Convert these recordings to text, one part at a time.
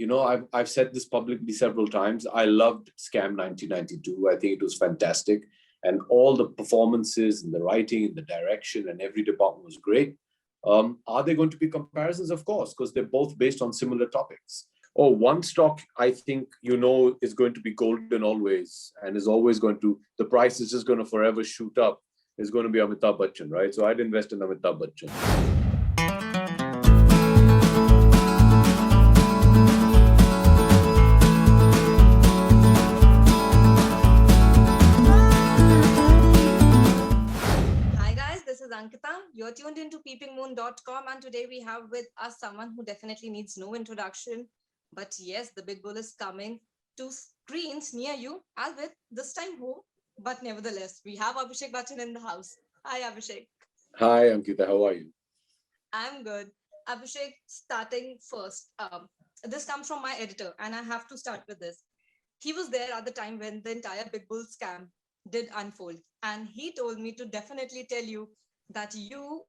I've said this publicly several times. I loved Scam 1992. I think it was fantastic. And all the performances and the writing and the direction and every department was great. Are there going to be comparisons? Of course, because they're both based on similar topics. Oh, one stock I think is going to be golden always and is always going to, the price is just going to forever shoot up, is going to be Amitabh Bachchan, right? So I'd invest in Amitabh Bachchan. Ankita. You're tuned into PeepingMoon.com, and today we have with us someone who definitely needs no introduction. But yes, the Big Bull is coming to screens near you, albeit this time home. But nevertheless, we have Abhishek Bachchan in the house. Hi, Abhishek. Hi, Ankita. How are you? I'm good. Abhishek, starting first. This comes from my editor, and I have to start with this. He was there at the time when the entire Big Bull scam did unfold, and he told me to definitely tell you that you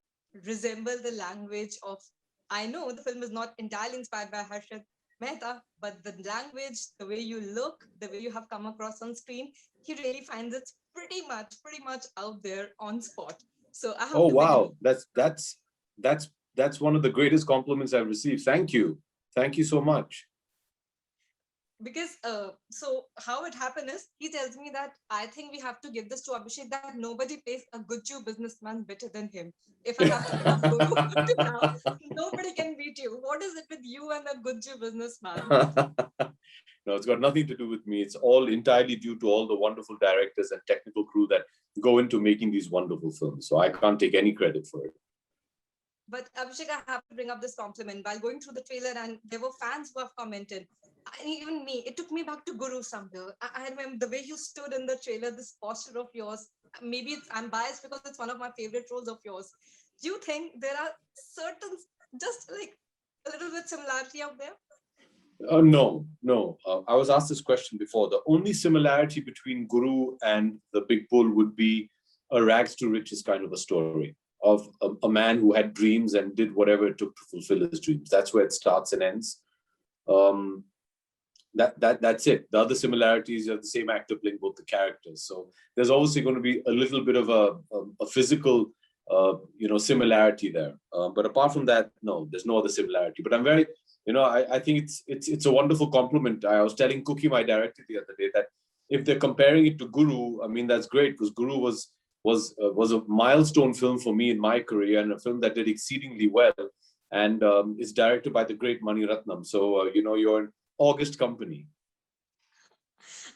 resemble the language of, I know the film is not entirely inspired by Harshad Mehta, but the language, the way you look, the way you have come across on screen, he really finds it pretty much out there on spot. So I have Oh, wow. That's one of the greatest compliments I've received. Thank you. Thank you so much. Because so how it happened is, he tells me that I think we have to give this to Abhishek, that nobody plays a good Jew businessman better than him. If I have to pick up Guru to now, nobody can beat you. What is it with you and the good Jew businessman? No, it's got nothing to do with me. It's all entirely due to all the wonderful directors and technical crew that go into making these wonderful films. So I can't take any credit for it. But Abhishek, I have to bring up this compliment. While going through the trailer, and there were fans who have commented, and even me, it took me back to Guru somewhere. I remember the way you stood in the trailer, this posture of yours. Maybe I'm biased because it's one of my favorite roles of yours. Do you think there are certain, just like a little bit similarity out there? No. I was asked this question before. The only similarity between Guru and the Big Bull would be a rags to riches kind of a story of a man who had dreams and did whatever it took to fulfill his dreams. That's where it starts and ends. That's it. The other similarities are the same actor playing both the characters. So there's obviously going to be a little bit of a physical, similarity there. But apart from that, no, there's no other similarity. But I'm very, I think it's a wonderful compliment. I was telling Cookie, my director, the other day, that if they're comparing it to Guru, I mean, that's great, because Guru was a milestone film for me in my career, and a film that did exceedingly well, and is directed by the great Mani Ratnam. So you're in August company.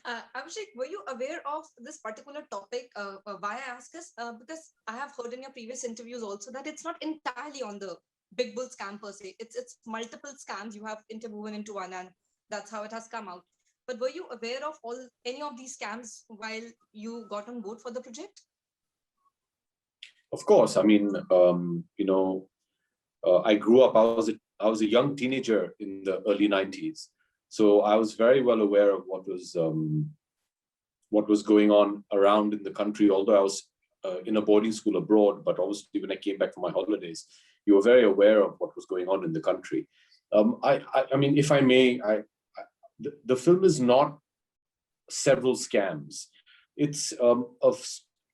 Abhishek, were you aware of this particular topic? Why I ask this? Because I have heard in your previous interviews also that it's not entirely on the Big Bull scam per se. It's multiple scams you have interwoven into one, and that's how it has come out. But were you aware of any of these scams while you got on board for the project? Of course. I mean, I grew up. I was a young teenager in the early 90s, so I was very well aware of what was going on around in the country. Although I was in a boarding school abroad, but obviously when I came back from my holidays, you were very aware of what was going on in the country. I mean, if I may, the film is not several scams. It's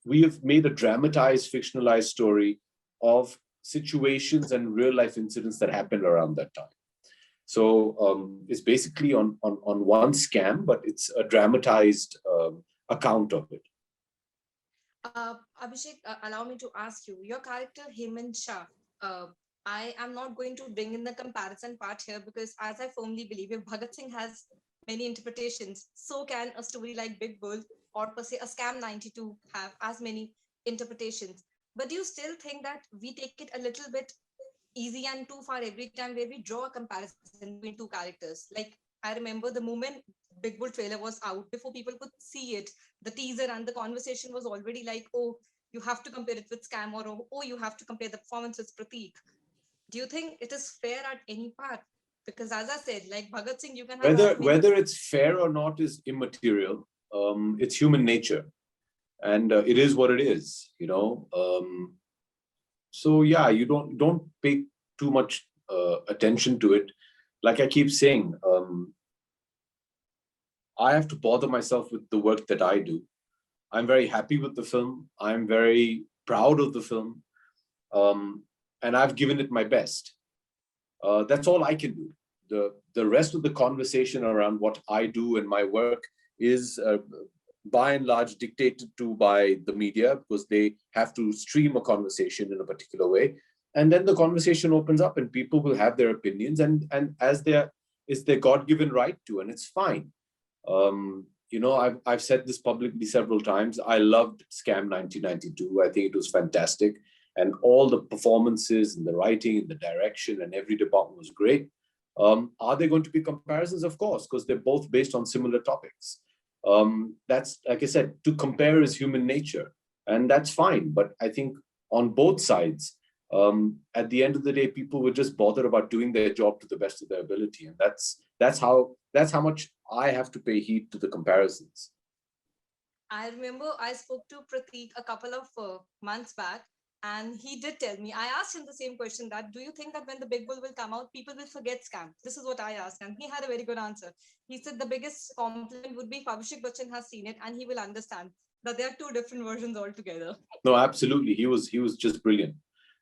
we have made a dramatized, fictionalized story of situations and real life incidents that happened around that time. So it's basically on one scam, but it's a dramatized account of it. Abhishek, allow me to ask you, your character Hemant Shah, I am not going to bring in the comparison part here, because as I firmly believe, if Bhagat Singh has many interpretations, so can a story like Big Bull or per se a Scam 92 have as many interpretations. But do you still think that we take it a little bit easy and too far every time where we draw a comparison between two characters? Like, I remember the moment Big Bull trailer was out, before people could see it, the teaser and the conversation was already like, oh, you have to compare it with Scam, or oh, you have to compare the performance with Pratik. Do you think it is fair at any part? Because as I said, like Bhagat Singh, you can have whether it's fair or not is immaterial. It's human nature, and it is what it is. So yeah, you don't pay too much attention to it. like I keep saying, I have to bother myself with the work that I do. I'm very happy with the film. I'm very proud of the film. And I've given it my best. That's all I can do. The rest of the conversation around what I do and my work is by and large dictated to by the media, because they have to stream a conversation in a particular way. And then the conversation opens up and people will have their opinions, and as is their God-given right to, and it's fine. I've said this publicly several times. I loved Scam 1992. I think it was fantastic. And all the performances and the writing and the direction and every department was great. Are there going to be comparisons? Of course, because they're both based on similar topics. That's, like I said, to compare is human nature, and that's fine. But I think on both sides, at the end of the day, people were just bothered about doing their job to the best of their ability, and that's how much I have to pay heed to the comparisons. I remember I spoke to Pratik a couple of months back, and he did tell me, I asked him the same question, that do you think that when the Big Bull will come out, people will forget Scam? This is what I asked, and he had a very good answer. He said the biggest compliment would be if Abhishek Bachchan has seen it and he will understand that there are two different versions altogether. No, absolutely. He was just brilliant.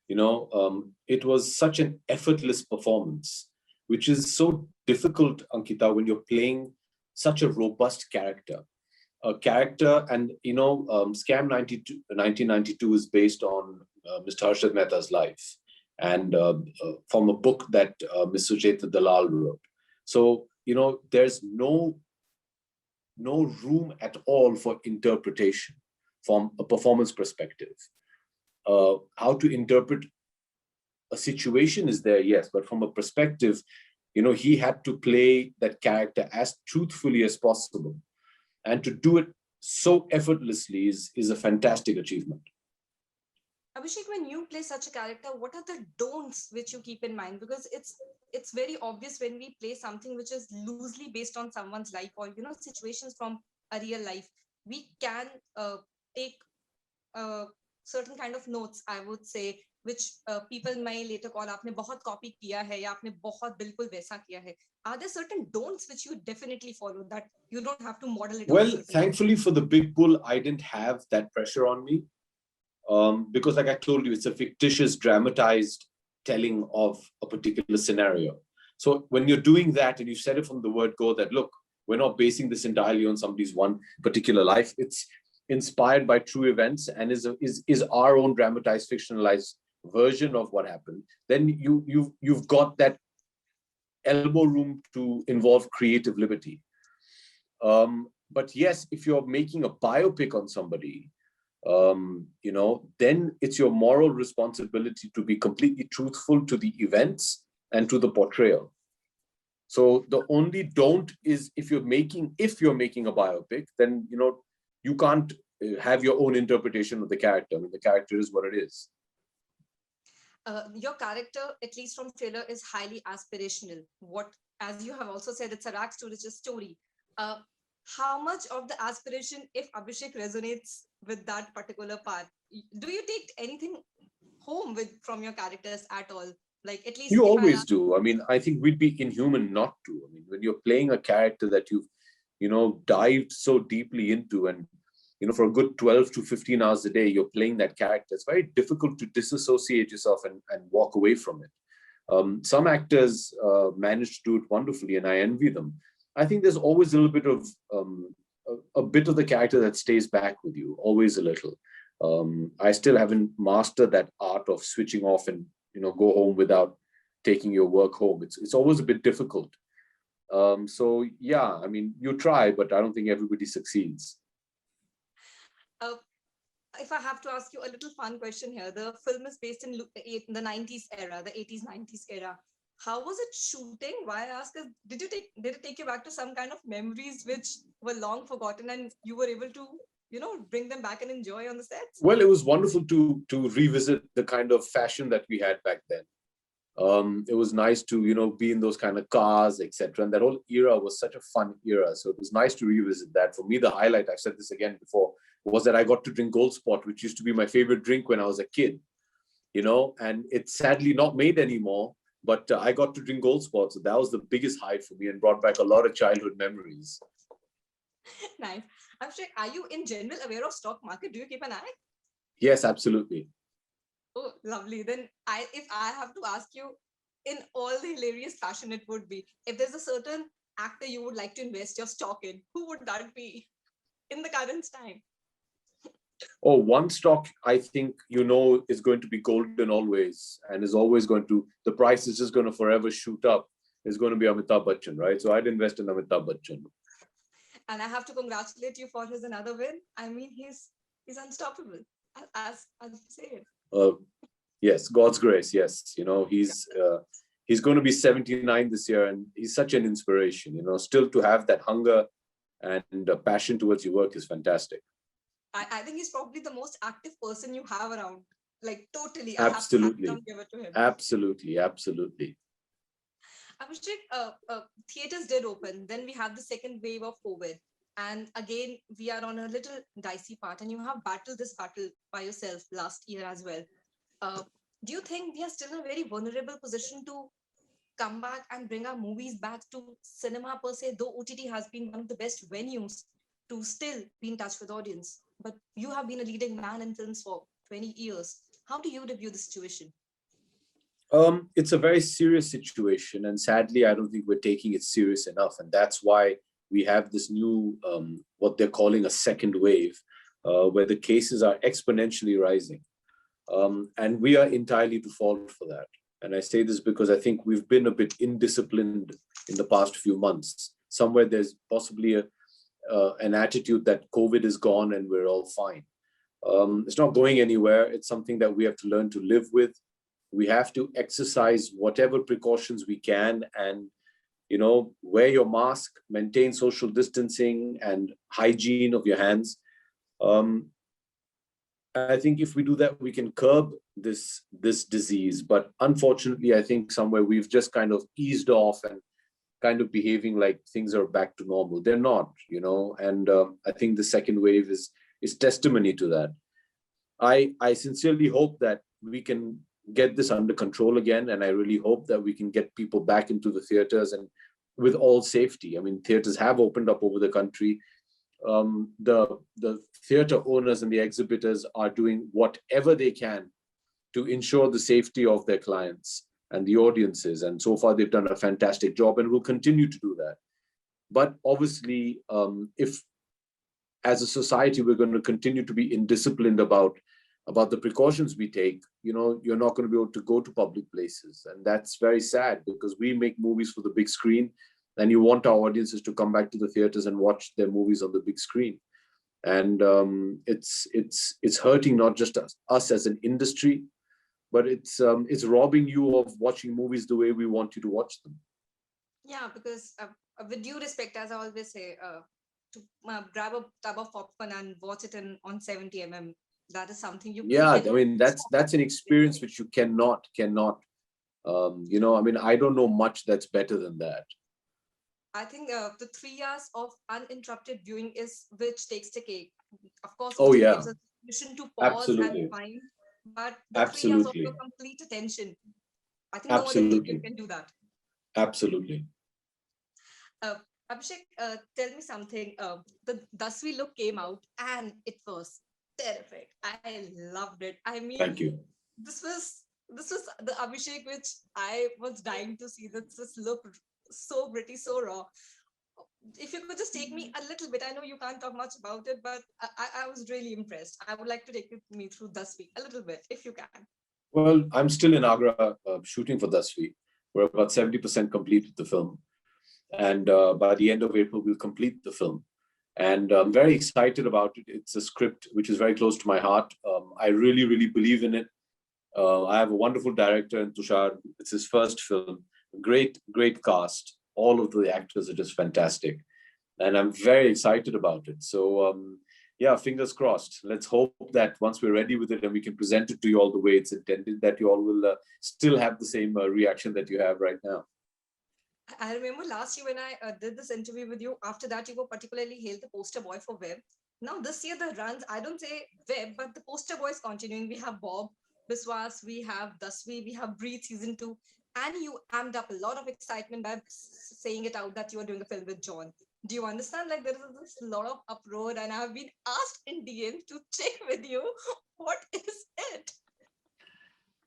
It was such an effortless performance, which is so difficult, Ankita, when you're playing such a robust character. And Scam 1992 is based on Mr. Harshad Mehta's life, and from a book that Ms. Sujeta Dalal wrote. So there's no room at all for interpretation from a performance perspective. How to interpret a situation is there, yes, but from a perspective, he had to play that character as truthfully as possible. And to do it so effortlessly is a fantastic achievement. Abhishek, when you play such a character, what are the don'ts which you keep in mind? Because it's very obvious when we play something which is loosely based on someone's life, or situations from a real life, we can take certain kind of notes, I would say, which people may later call आपने बहुत copy किया है या आपने बहुत बिल्कुल वैसा किया है. Are there certain don'ts which you definitely follow that you don't have to model it? Well, thankfully for the Big Bull, I didn't have that pressure on me. Because like I told you, it's a fictitious, dramatized telling of a particular scenario. So when you're doing that and you said it from the word go that, look, we're not basing this entirely on somebody's one particular life. It's inspired by true events and is our own dramatized, fictionalized version of what happened. Then you've got that elbow room to involve creative liberty. But yes, if you're making a biopic on somebody, then it's your moral responsibility to be completely truthful to the events and to the portrayal. So the only don't is if you're making a biopic, then you can't have your own interpretation of the character. I mean, the character is what it is. Your character, at least from trailer, is highly aspirational. As you have also said, it's a rags to riches story. How much of the aspiration, if Abhishek resonates with that particular part, do you take anything home from your characters at all? Like, at least you always do. I mean, I think we'd be inhuman not to. I mean, when you're playing a character that you've dived so deeply into, and for a good 12 to 15 hours a day, you're playing that character, it's very difficult to disassociate yourself and walk away from it. Some actors manage to do it wonderfully, and I envy them. I think there's always a little bit of a bit of the character that stays back with you, always a little. I still haven't mastered that art of switching off and go home without taking your work home. It's always a bit difficult. So yeah, I mean, you try, but I don't think everybody succeeds. If I have to ask you a little fun question here, the film is based in the 90s era, the 80s, 90s era. How was it shooting? Why I ask is, did it take you back to some kind of memories which were long forgotten and you were able to, bring them back and enjoy on the sets? Well, it was wonderful to revisit the kind of fashion that we had back then. It was nice to, be in those kind of cars, etc. And that whole era was such a fun era. So it was nice to revisit that. For me, the highlight, I've said this again before, was that I got to drink Gold Spot, which used to be my favorite drink when I was a kid, and it's sadly not made anymore. But I got to drink Gold Spot, so that was the biggest high for me and brought back a lot of childhood memories. Nice. Abhishek, are you in general aware of stock market? Do you keep an eye? Yes, absolutely. Oh, lovely. Then if I have to ask you in all the hilarious fashion, it would be, if there's a certain actor you would like to invest your stock in, who would that be in the current time? Oh, one stock I think is going to be golden always, and is always going to, the price is just going to forever shoot up. Is going to be Amitabh Bachchan, right? So I'd invest in Amitabh Bachchan. And I have to congratulate you for his another win. I mean, he's unstoppable, as you say it. Yes, God's grace. Yes, he's going to be 79 this year, and he's such an inspiration. Still to have that hunger and passion towards your work is fantastic. I think he's probably the most active person you have around. Like totally, Absolutely. I have to give it to him. Absolutely, absolutely. Abhishek, theaters did open. Then we had the second wave of COVID. And again, we are on a little dicey part. And you have battled this battle by yourself last year as well. Do you think we are still in a very vulnerable position to come back and bring our movies back to cinema per se, though OTT has been one of the best venues to still be in touch with audience? But you have been a leading man in films for 20 years. How do you review the situation? It's a very serious situation, and sadly, I don't think we're taking it serious enough, and that's why we have this new, what they're calling a second wave, where the cases are exponentially rising, and we are entirely to fault for that. And I say this because I think we've been a bit indisciplined in the past few months. Somewhere there's possibly an attitude that COVID is gone and we're all fine. It's not going anywhere. It's something that we have to learn to live with. We have to exercise whatever precautions we can, and wear your mask, maintain social distancing and hygiene of your hands. I think if we do that, we can curb this disease. But unfortunately, I think somewhere we've just kind of eased off and kind of behaving like things are back to normal. They're not, and I think the second wave is testimony to that. I sincerely hope that we can get this under control again, and I really hope that we can get people back into the theaters and with all safety. I mean, theaters have opened up over the country. The theater owners and the exhibitors are doing whatever they can to ensure the safety of their clients and the audiences, and so far they've done a fantastic job and will continue to do that. But obviously, if as a society we're going to continue to be indisciplined about the precautions we take, you're not going to be able to go to public places, and that's very sad, because we make movies for the big screen, and you want our audiences to come back to the theaters and watch their movies on the big screen. And it's hurting not just us as an industry, but it's robbing you of watching movies the way we want you to watch them. Yeah, because with due respect, as I always say, to grab a tub of popcorn and watch it on 70 that is something you Yeah, I cannot. mean, that's an experience which you cannot I mean, I don't know much that's better than that. I think the 3 hours of uninterrupted viewing is which takes the cake. Of course, Oh OTT yeah, gives us permission to pause and absolutely, find, but the 3 hours of your absolutely, complete attention, I think no other medium absolutely, can do that. absolutely. Uh, Abhishek, tell me something. The Thus We Look came out and it was terrific. I loved it. I mean, Thank you. this was the Abhishek which I was dying to see. This look so gritty, so raw. If you could just take me a little bit, I know you can't talk much about it, but I was really impressed. I would like to take me through Thus We a little bit, if you can. Well, I'm still in Agra shooting for Dasvi. We're about 70% complete with the film, and by the end of April we'll complete the film. And I'm very excited about it. It's a script which is very close to my heart. I really, really believe in it. I have a wonderful director in Tushar. It's his first film. Great, great cast. All of the actors are just fantastic, and I'm very excited about it. So yeah, fingers crossed. Let's hope that once we're ready with it and we can present it to you all the way it's intended, that you all will still have the same reaction that you have right now. I remember last year when I did this interview with you. After that, you were particularly hailed the poster boy for Web. Now this year the runs, I don't say Web, but the poster boy is continuing. We have Bob Biswas, we have Dasvi, we have Breathe season 2, and you amped up a lot of excitement by saying it out that you are doing a film with John. Do you understand? Like there is this lot of uproar, and I have been asked in DM to check with you. What is it?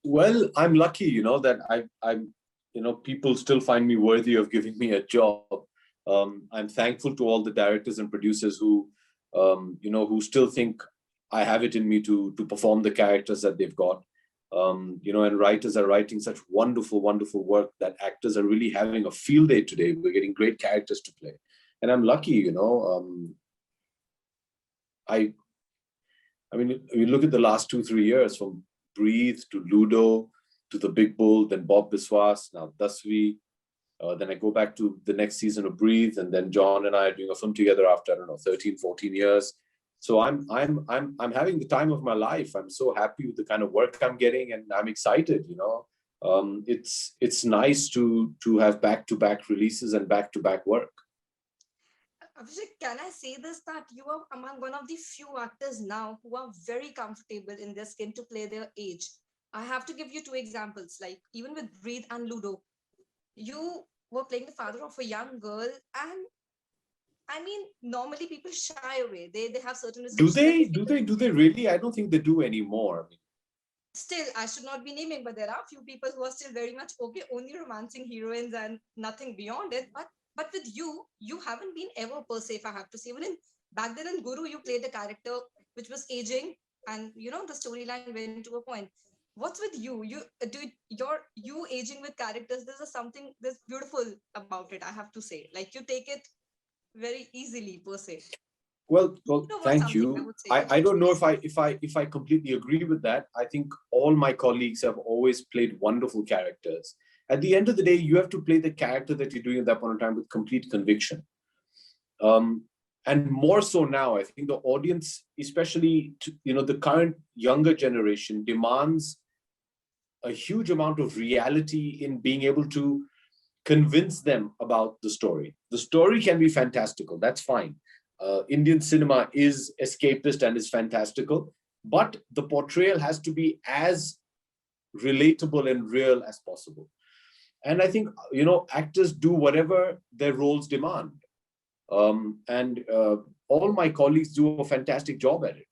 Well, I'm lucky, that I'm, people still find me worthy of giving me a job. I'm thankful to all the directors and producers who still think I have it in me to perform the characters that they've got. And writers are writing such wonderful, wonderful work that actors are really having a field day today. We're getting great characters to play, and I'm lucky. I mean, you look at the last 2-3 years, from Breathe to Ludo to the Big Bull, then Bob Biswas, now Dasvi. Then I go back to the next season of Breathe, and then John and I are doing a film together after, I don't know, 13, 14 years. So I'm having the time of my life. I'm so happy with the kind of work I'm getting, and I'm excited. It's nice to have back-to-back releases and back-to-back work. Abhishek, can I say this, that you are among one of the few actors now who are very comfortable in their skin to play their age? I have to give you two examples. Like even with Breathe and Ludo, you were playing the father of a young girl, and I mean, normally people shy away. They have certain Do restrictions that they? if Do people they? Do they really? I don't think they do anymore. still, I should not be naming, but there are a few people who are still very much okay, only romancing heroines and nothing beyond it. But with you, you haven't been ever per se, if I have to say. Even back then in Guru, you played a character which was aging, and the storyline went to a point. What's with you? You aging with characters. There's beautiful about it. I have to say, like you take it very easily per se. Well, You know what? thank Something I you. would say. I don't know if I completely agree with that. I think all my colleagues have always played wonderful characters. At the end of the day, you have to play the character that you're doing at that point in time with complete conviction. And more so now, I think the audience, especially the current younger generation, demands a huge amount of reality in being able to convince them about the story. The story can be fantastical, that's fine. Indian cinema is escapist and is fantastical, but the portrayal has to be as relatable and real as possible. And I think, actors do whatever their roles demand. And all my colleagues do a fantastic job at it.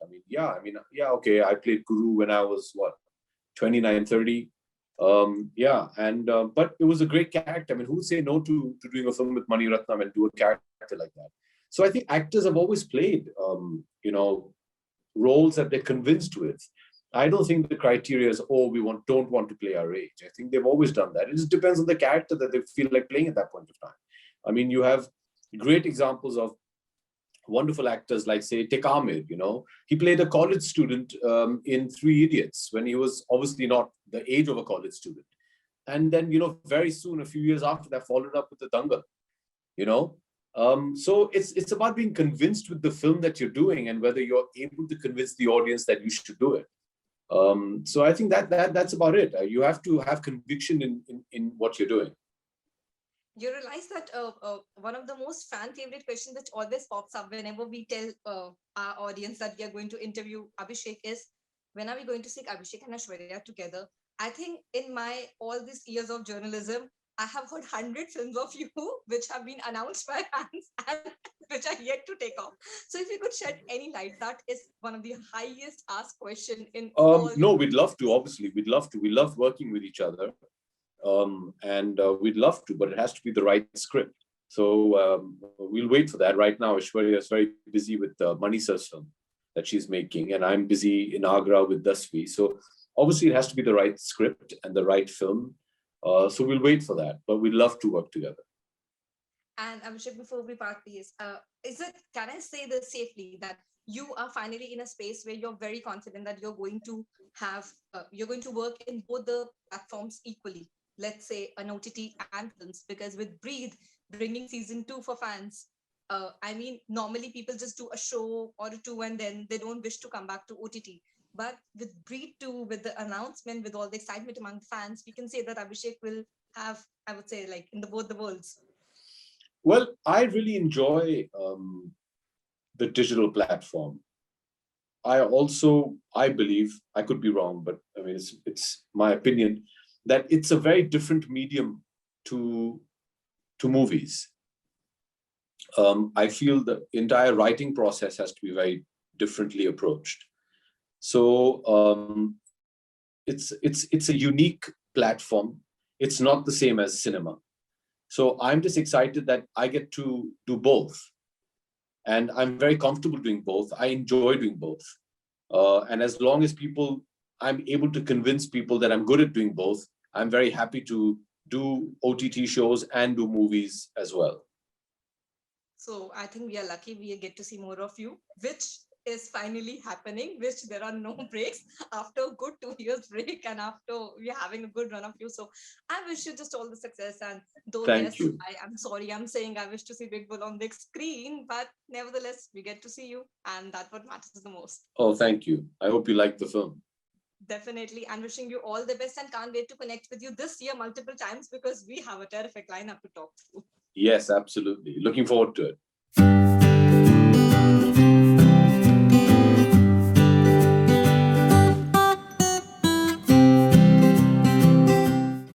Okay, I played Guru when I was, 29, 30. But it was a great character. I mean, who would say no to doing a film with Mani Ratnam and do a character like that? So I think actors have always played, roles that they're convinced with. I don't think the criteria is, don't want to play our age. I think they've always done that. It just depends on the character that they feel like playing at that point of time. I mean, you have great examples of wonderful actors like, say, Tekamir. He played a college student in Three Idiots when he was obviously not the age of a college student. And then, very soon, a few years after that, followed up with the Dangal. So it's about being convinced with the film that you're doing and whether you're able to convince the audience that you should do it. So I think that's about it. You have to have conviction in what you're doing. You realize that one of the most fan favorite questions that always pops up whenever we tell our audience that we are going to interview Abhishek is, when are we going to see Abhishek and Aishwarya together? I think in my all these years of journalism, I have heard 100 films of you which have been announced by fans and which are yet to take off. So if you could shed any light, that is one of the highest asked question in all. No, we'd love to. Obviously, we'd love to. We love working with each other. And we'd love to, but it has to be the right script. So we'll wait for that. Right now, Aishwarya is very busy with Manisha's film that she's making, and I'm busy in Agra with Dasvi. So obviously, it has to be the right script and the right film. So we'll wait for that, but we'd love to work together. And Abhishek, before we part ways, can I say this safely that you are finally in a space where you're very confident that you're going to work in both the platforms equally? Let's say an OTT and films, because with Breathe bringing season 2 for fans, I mean, normally people just do a show or two and then they don't wish to come back to OTT. But with Breathe 2, with the announcement, with all the excitement among fans, we can say that Abhishek will have, I would say, like in both the worlds. Well, I really enjoy the digital platform. I believe, I could be wrong, but I mean, it's my opinion, that it's a very different medium to movies. I feel the entire writing process has to be very differently approached. So it's a unique platform. It's not the same as cinema. So I'm just excited that I get to do both. And I'm very comfortable doing both. I enjoy doing both. And as long as I'm able to convince people that I'm good at doing both, I'm very happy to do OTT shows and do movies as well. So I think we are lucky we get to see more of you, which is finally happening, which there are no breaks after a good 2 years break and after we're having a good run of you. So I wish you just all the success. And though, Thank you. I'm sorry, I'm saying I wish to see Big Bull on big screen, but nevertheless, we get to see you. And that's what matters the most. Oh, thank you. I hope you like the film. Definitely. And wishing you all the best and can't wait to connect with you this year multiple times because we have a terrific lineup to talk through. Yes, absolutely. Looking forward to it.